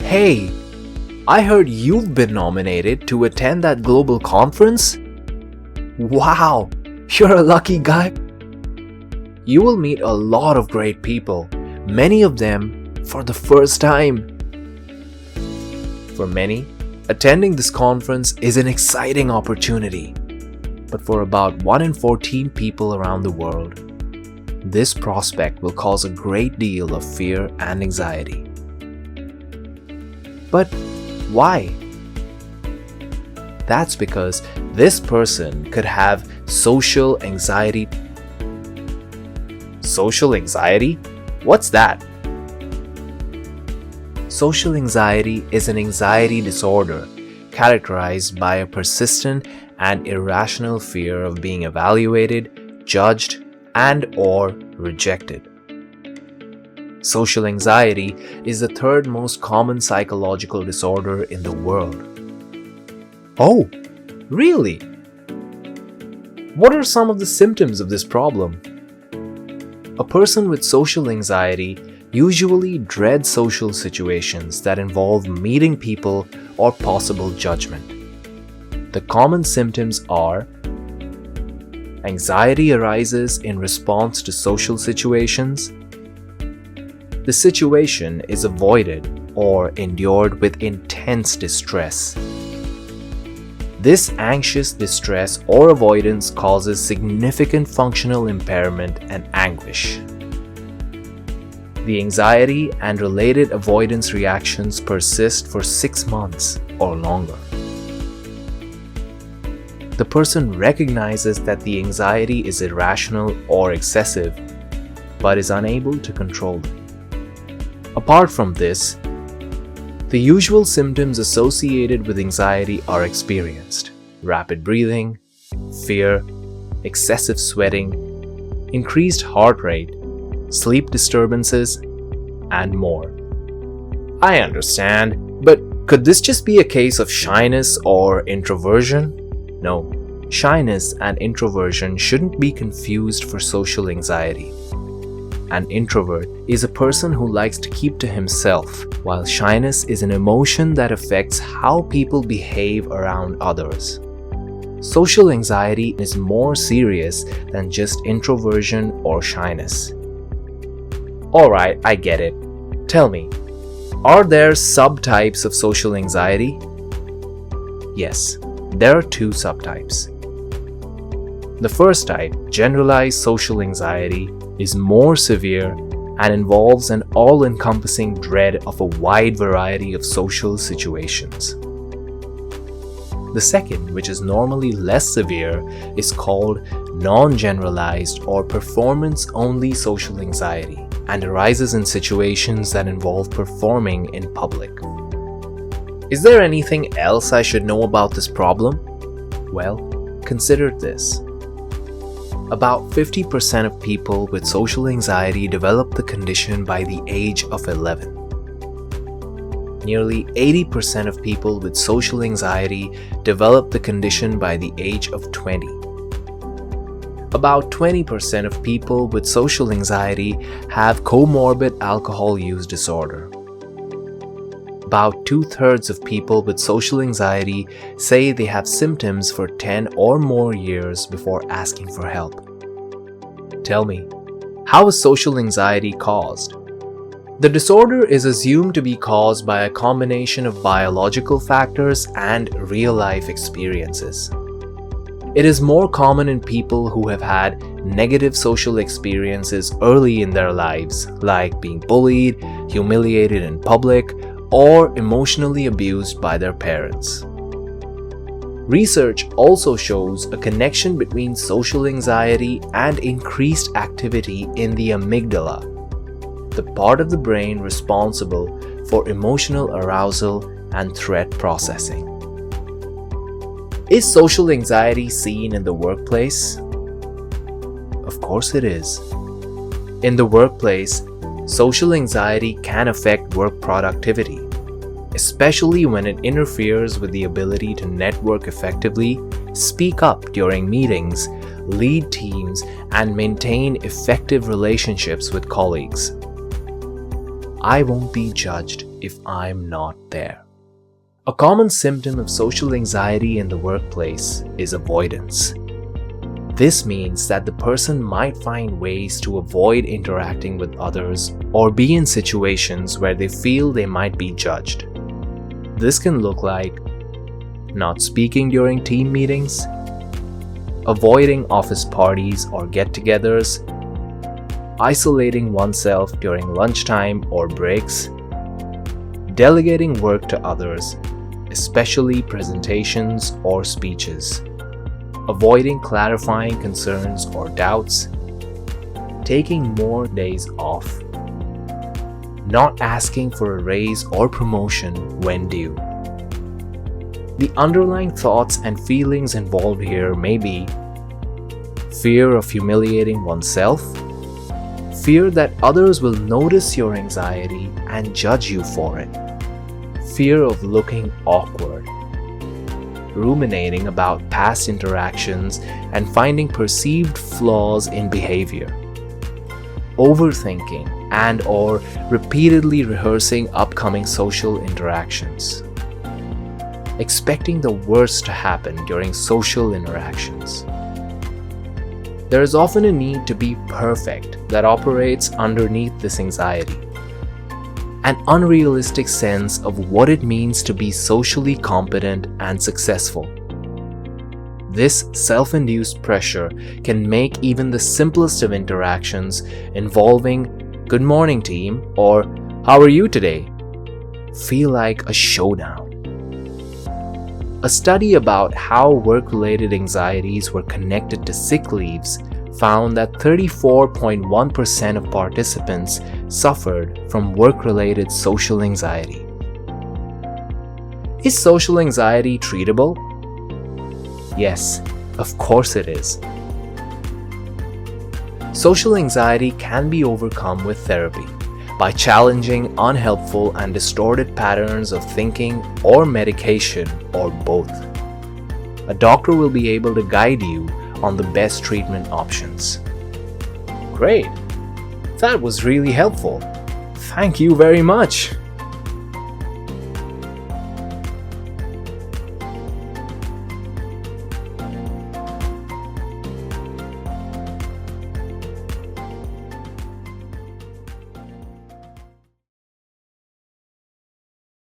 Hey, I heard you've been nominated to attend that global conference? Wow, you're a lucky guy. You will meet a lot of great people, many of them for the first time. For many, attending this conference is an exciting opportunity. But for about 1 in 14 people around the world, this prospect will cause a great deal of fear and anxiety. But why? That's because this person could have social anxiety. Social anxiety? What's that? Social anxiety is an anxiety disorder characterized by a persistent and irrational fear of being evaluated, judged, and/or rejected. Social anxiety is the third most common psychological disorder in the world. Oh, really? What are some of the symptoms of this problem? A person with social anxiety usually dreads social situations that involve meeting people or possible judgment. The common symptoms are: anxiety arises in response to social situations. The situation is avoided or endured with intense distress. This anxious distress or avoidance causes significant functional impairment and anguish. The anxiety and related avoidance reactions persist for 6 months or longer. The person recognizes that the anxiety is irrational or excessive, but is unable to control it. Apart from this, the usual symptoms associated with anxiety are experienced: rapid breathing, fear, excessive sweating, increased heart rate, sleep disturbances, and more. I understand, but could this just be a case of shyness or introversion? No, shyness and introversion shouldn't be confused for social anxiety. An introvert is a person who likes to keep to himself, while shyness is an emotion that affects how people behave around others. Social anxiety is more serious than just introversion or shyness. Alright, I get it. Tell me, are there subtypes of social anxiety? Yes, there are 2 subtypes. The first type, generalized social anxiety, is more severe and involves an all-encompassing dread of a wide variety of social situations. The second, which is normally less severe, is called non-generalized or performance-only social anxiety and arises in situations that involve performing in public. Is there anything else I should know about this problem? Well, consider this. About 50% of people with social anxiety develop the condition by the age of 11. Nearly 80% of people with social anxiety develop the condition by the age of 20. About 20% of people with social anxiety have comorbid alcohol use disorder. About 2/3 of people with social anxiety say they have symptoms for 10 or more years before asking for help. Tell me, how is social anxiety caused? The disorder is assumed to be caused by a combination of biological factors and real-life experiences. It is more common in people who have had negative social experiences early in their lives, like being bullied, humiliated in public, or emotionally abused by their parents. Research also shows a connection between social anxiety and increased activity in the amygdala, the part of the brain responsible for emotional arousal and threat processing. Is social anxiety seen in the workplace? Of course it is. In the workplace, social anxiety can affect work productivity, especially when it interferes with the ability to network effectively, speak up during meetings, lead teams, and maintain effective relationships with colleagues. I won't be judged if I'm not there. A common symptom of social anxiety in the workplace is avoidance. This means that the person might find ways to avoid interacting with others or be in situations where they feel they might be judged. This can look like not speaking during team meetings, avoiding office parties or get-togethers, isolating oneself during lunchtime or breaks, delegating work to others, especially presentations or speeches, avoiding clarifying concerns or doubts, taking more days off, not asking for a raise or promotion when due. The underlying thoughts and feelings involved here may be fear of humiliating oneself, fear that others will notice your anxiety and judge you for it, fear of looking awkward, ruminating about past interactions and finding perceived flaws in behavior, overthinking and/or repeatedly rehearsing upcoming social interactions, expecting the worst to happen during social interactions. There is often a need to be perfect that operates underneath this anxiety. An unrealistic sense of what it means to be socially competent and successful. This self-induced pressure can make even the simplest of interactions involving "Good morning, team" or "How are you today?" feel like a showdown. A study about how work-related anxieties were connected to sick leaves found that 34.1% of participants suffered from work-related social anxiety. Is social anxiety treatable? Yes, of course it is. Social anxiety can be overcome with therapy by challenging unhelpful and distorted patterns of thinking or medication or both. A doctor will be able to guide you on the best treatment options. Great! That was really helpful. Thank you very much.